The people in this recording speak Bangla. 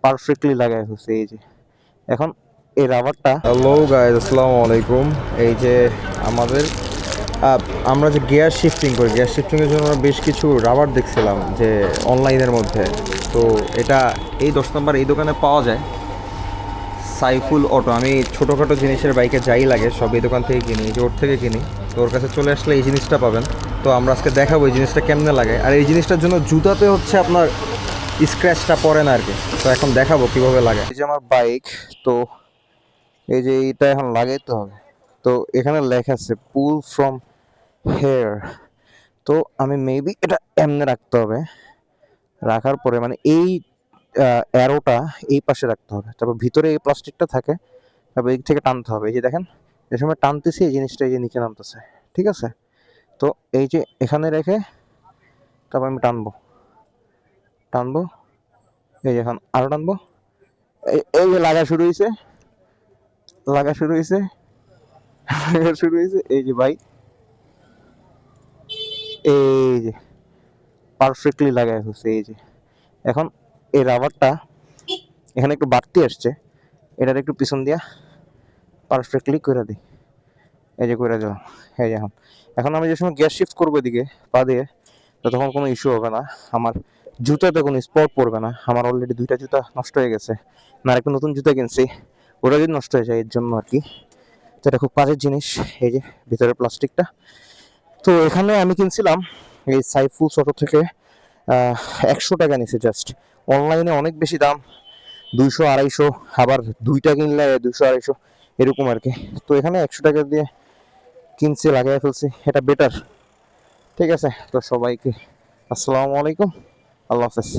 পারফেক্টলি লাগাই ফেলছি। এই যে এখন এই রাবারটা, হ্যালো গাইজ, আসসালামু আলাইকুম। এই যে আমাদের আহ, আমরা যে গিয়ার শিফটিং করি, গিয়ার শিফটিংয়ের জন্য আমরা বেশ কিছু রাবার দেখছিলাম যে অনলাইনের মধ্যে। তো এটা এই 10 নম্বর এই দোকানে পাওয়া যায়, সাইফুল অটো। আমি ছোটোখাটো জিনিসের বাইকে যাই লাগে সব এই দোকান থেকে কিনি, এই যে ওর থেকে কিনি। তো ওর কাছে চলে আসলে এই জিনিসটা পাবেন। তো আমরা আজকে দেখাবো এই জিনিসটা কেমনে লাগে। আর এই জিনিসটার জন্য জুতাতে হচ্ছে আপনার স্ক্র্যাচটা পড়ে না আর কি। তো এখন দেখাবো কীভাবে লাগে। এই যে আমার বাইক, তো এই যে এইটা এখন লাগাইতে হবে। তো এখানে লেখা আছে পুল ফ্রম হেয়ার। তো আমি মেবি এটা এমনি রাখতে হবে, রাখার পরে মানে এই অ্যারোটা এই পাশে রাখতে হবে, তারপর ভিতরে এই প্লাস্টিকটা থাকে, তারপর এই থেকে টানতে হবে। এই যে দেখেন, যে সময় টানতেছি এই জিনিসটা এই যে নিচে নামতেছে, ঠিক আছে? তো এই যে এখানে রেখে তারপর আমি টানবো টানবো এই যে এখন আরো টানবো। এই যে লাগা শুরু হয়েছে, লাগা শুরু হয়েছে, লাগা শুরু হয়েছে। এই যে ভাই, এই যে পারফেক্টলি লাগাই ফেলছে। এই যে এখন এই রাবারটা এখানে একটু বাড়তি আসছে, এটার একটু পিছন দিয়া পারফেক্টলি করে দিই। এই যে করে দিলাম। এই যে এখন এখন আমি যে সময় গিয়ার শিফট করবো এদিকে পা দিয়ে, তো তখন কোনো ইস্যু হবে না। আমার জুতাতে কোনো স্পট পড়বে না। আমার অলরেডি 2টা জুতা নষ্ট হয়ে গেছে, না একটা নতুন জুতা কিনছি, ওটা যদি নষ্ট হয়ে যায় এর জন্য আর কি। তো এটা খুব কাজের জিনিস। এই যে ভিতরের প্লাস্টিকটা, তো এখানে আমি কিনছিলাম এই সাইফুল অটো থেকে। 100 টাকা নিছে জাস্ট। অনলাইনে অনেক বেশি দাম, 200 250, আবার দুইটা কিনলে 200 250 এরকম আর কি। তো এখানে 100 টাকা দিয়ে কিনছি, লাগাই ফেলছি, এটা বেটার। ঠিক আছে, তো সবাইকে আসসালামু আলাইকুম, আল্লাহ হাফেজ।